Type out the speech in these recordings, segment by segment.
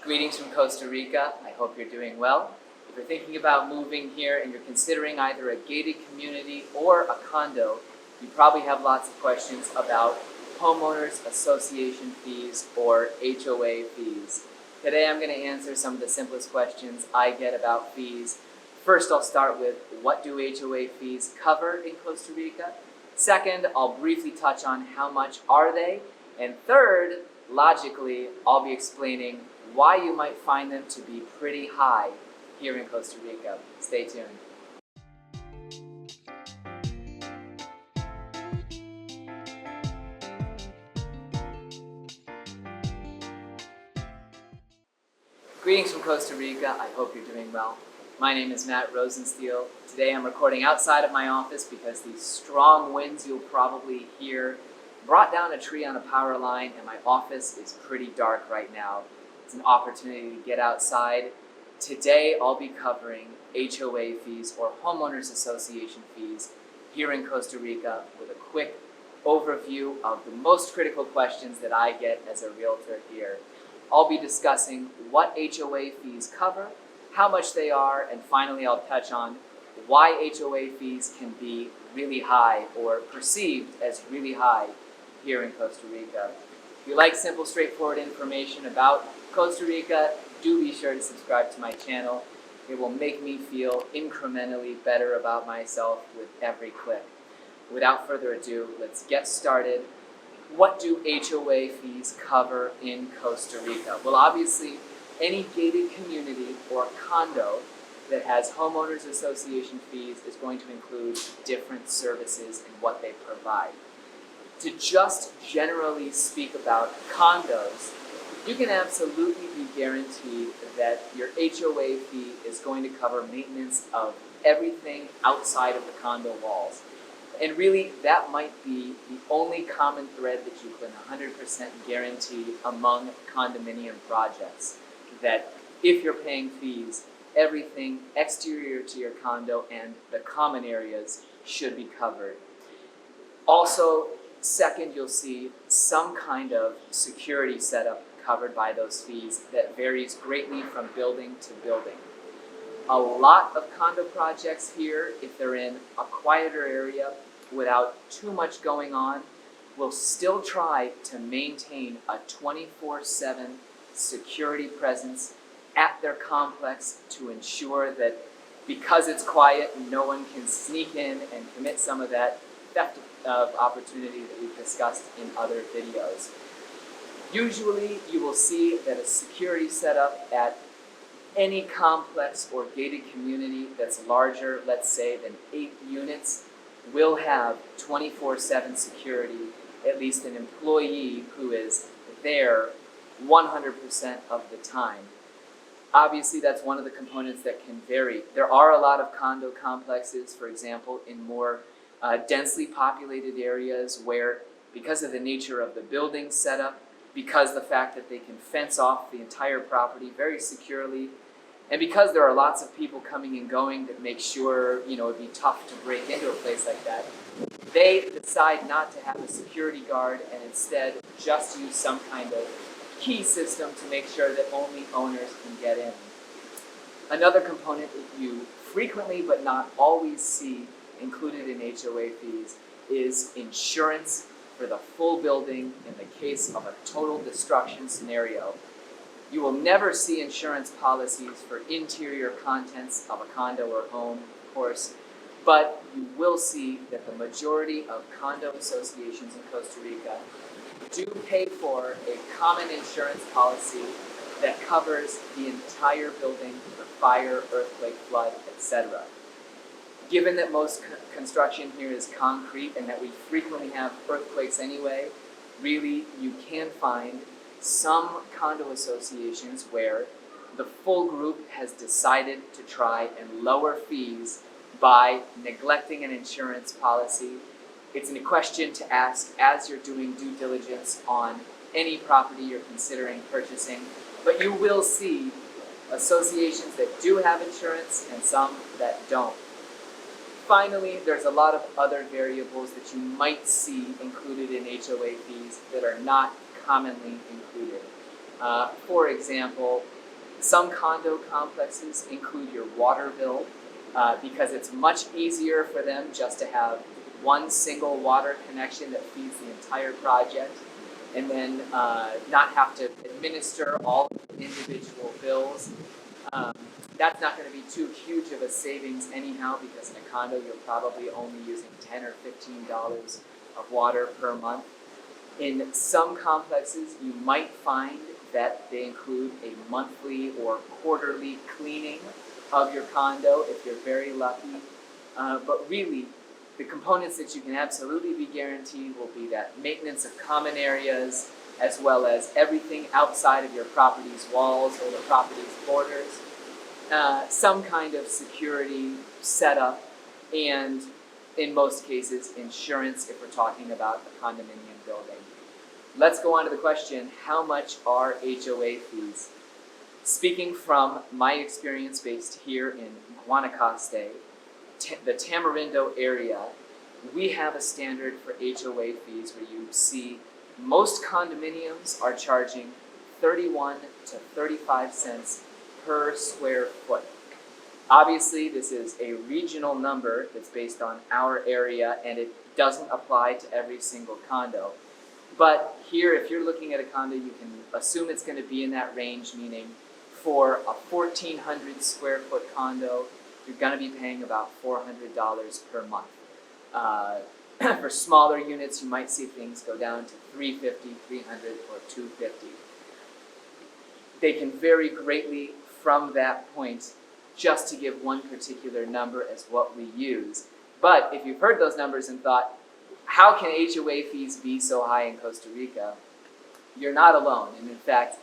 Greetings from Costa Rica. I hope you're doing well. If you're thinking about moving here and you're considering either a gated community or a condo, you probably have lots of questions about Homeowners Association fees or HOA fees. Today I'm going to answer some of the simplest questions I get about fees. First, I'll start with what do HOA fees cover in Costa Rica? Second, I'll briefly touch on how much are they? And third, logically, I'll be explaining why you might find them to be pretty high here in Costa Rica. Stay tuned. Greetings from Costa Rica. I hope you're doing well. My name is Matt Rosensteel. Today I'm recording outside of my office because these strong winds you'll probably hear brought down a tree on a power line, and my office is pretty dark right now. It's an opportunity to get outside. Today I'll be covering HOA fees or Homeowners Association fees here in Costa Rica with a quick overview of the most critical questions that I get as a realtor here. I'll be discussing what HOA fees cover, how much they are, and finally I'll touch on why HOA fees can be really high or perceived as really high here in Costa Rica. If you like simple, straightforward information about Costa Rica, do be sure to subscribe to my channel. It will make me feel incrementally better about myself with every click. Without further ado, let's get started. What do HOA fees cover in Costa Rica? Well, obviously, any gated community or condo that has Homeowners Association fees is going to include different services and what they provide. To just generally speak about condos, you can absolutely be guaranteed that your HOA fee is going to cover maintenance of everything outside of the condo walls. And really, that might be the only common thread that you can 100% guarantee among condominium projects. That if you're paying fees, everything exterior to your condo and the common areas should be covered. Also, second, you'll see some kind of security setup covered by those fees that varies greatly from building to building. A lot of condo projects here, if they're in a quieter area without too much going on, will still try to maintain a 24/7 security presence at their complex to ensure that because it's quiet, no one can sneak in and commit some of that theft of opportunity that we've discussed in other videos. Usually, you will see that a security setup at any complex or gated community that's larger, let's say, than 8 units, will have 24/7 security, at least an employee who is there 100% of the time. Obviously, that's one of the components that can vary. There are a lot of condo complexes, for example, in more densely populated areas where, because of the nature of the building setup, because the fact that they can fence off the entire property very securely, and because there are lots of people coming and going that make sure, it'd be tough to break into a place like that, they decide not to have a security guard and instead just use some kind of key system to make sure that only owners can get in. Another component that you frequently but not always see included in HOA fees is insurance for the full building in the case of a total destruction scenario. You will never see insurance policies for interior contents of a condo or home, of course, but you will see that the majority of condo associations in Costa Rica do pay for a common insurance policy that covers the entire building for fire, earthquake, flood, etc. Given that most construction here is concrete and that we frequently have earthquakes anyway, really you can find some condo associations where the full group has decided to try and lower fees by neglecting an insurance policy. It's a question to ask as you're doing due diligence on any property you're considering purchasing, but you will see associations that do have insurance and some that don't. Finally, there's a lot of other variables that you might see included in HOA fees that are not commonly included. For example, some condo complexes include your water bill because it's much easier for them just to have one single water connection that feeds the entire project, and then not have to administer all of the individual bills. That's not going to be too huge of a savings anyhow, because in a condo you're probably only using $10 or $15 of water per month. In some complexes, you might find that they include a monthly or quarterly cleaning of your condo if you're very lucky. But really, the components that you can absolutely be guaranteed will be that maintenance of common areas, as well as everything outside of your property's walls or the property's borders, some kind of security setup, and in most cases, insurance if we're talking about a condominium building. Let's go on to the question, how much are HOA fees? Speaking from my experience based here in Guanacaste, the Tamarindo area, we have a standard for HOA fees where you see most condominiums are charging 31 to 35 cents per square foot. Obviously, this is a regional number that's based on our area, and it doesn't apply to every single condo. But here, if you're looking at a condo, you can assume it's going to be in that range, meaning for a 1,400 square foot condo, you're going to be paying about $400 per month. For smaller units, you might see things go down to $350, $300, or $250. They can vary greatly from that point, just to give one particular number as what we use. But if you've heard those numbers and thought, how can HOA fees be so high in Costa Rica? You're not alone. And in fact,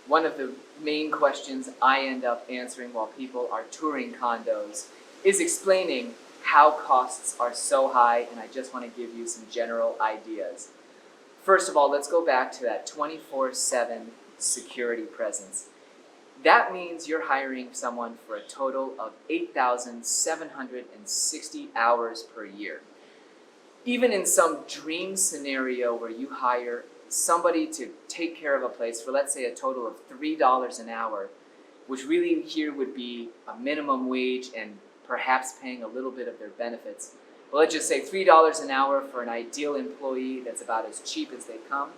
one of the main questions I end up answering while people are touring condos is explaining how costs are so high, and I just want to give you some general ideas. First of all, let's go back to that 24/7 security presence. That means you're hiring someone for a total of 8,760 hours per year. Even in some dream scenario where you hire somebody to take care of a place for, let's say, a total of $3 an hour, which really here would be a minimum wage and perhaps paying a little bit of their benefits. But let's just say $3 an hour for an ideal employee that's about as cheap as they come.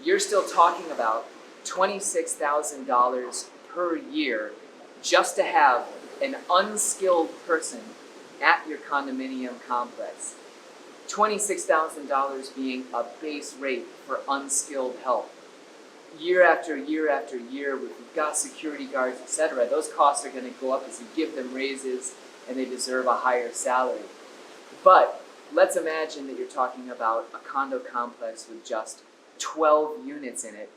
You're still talking about $26,000 per year just to have an unskilled person at your condominium complex. $26,000 being a base rate for unskilled help. Year after year after year, we've got security guards, etc. Those costs are going to go up as you give them raises and they deserve a higher salary. But let's imagine that you're talking about a condo complex with just 12 units in it.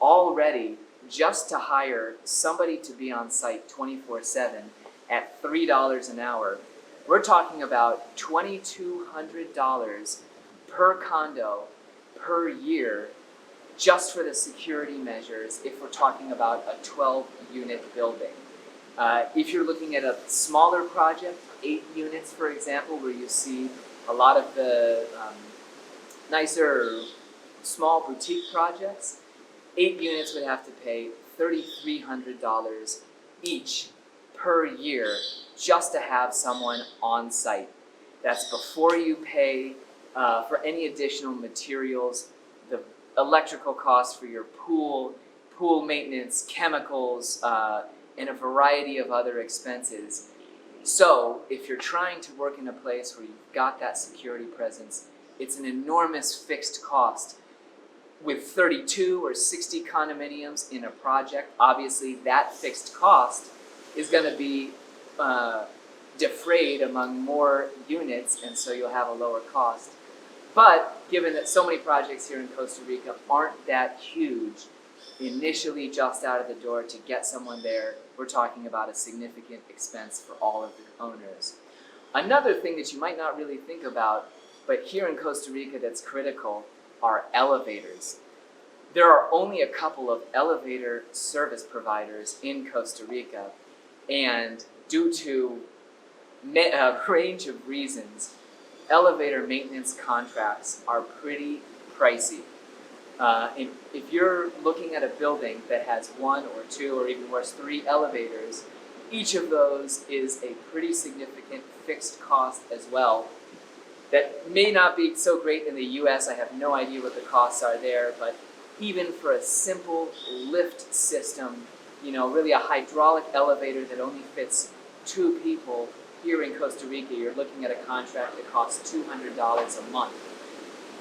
Already, just to hire somebody to be on site 24/7 at $3 an hour, we're talking about $2,200 per condo per year just for the security measures if we're talking about a 12-unit building. If you're looking at a smaller project, 8 units for example, where you see a lot of the nicer small boutique projects, 8 units would have to pay $3,300 each per year just to have someone on site. That's before you pay for any additional materials, the electrical costs for your pool maintenance, chemicals, and a variety of other expenses. So if you're trying to work in a place where you've got that security presence, it's an enormous fixed cost. With 32 or 60 condominiums in a project, obviously that fixed cost is going to be defrayed among more units, and so you'll have a lower cost. But given that so many projects here in Costa Rica aren't that huge, initially just out of the door to get someone there, we're talking about a significant expense for all of the owners. Another thing that you might not really think about, but here in Costa Rica that's critical, are elevators. There are only a couple of elevator service providers in Costa Rica, and due to a range of reasons, elevator maintenance contracts are pretty pricey. If you're looking at a building that has one or two or even worse, three elevators, each of those is a pretty significant fixed cost as well. That may not be so great in the US. I have no idea what the costs are there, but even for a simple lift system, really a hydraulic elevator that only fits two people here in Costa Rica, you're looking at a contract that costs $200 a month.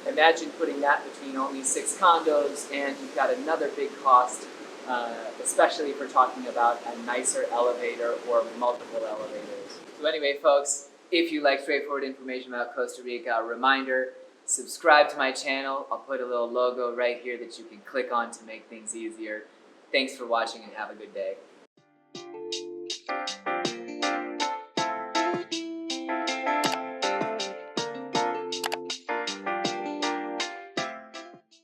Imagine putting that between only 6 condos, and you've got another big cost, especially if we're talking about a nicer elevator or multiple elevators. So anyway, folks, if you like straightforward information about Costa Rica, a reminder, subscribe to my channel. I'll put a little logo right here that you can click on to make things easier. Thanks for watching and have a good day.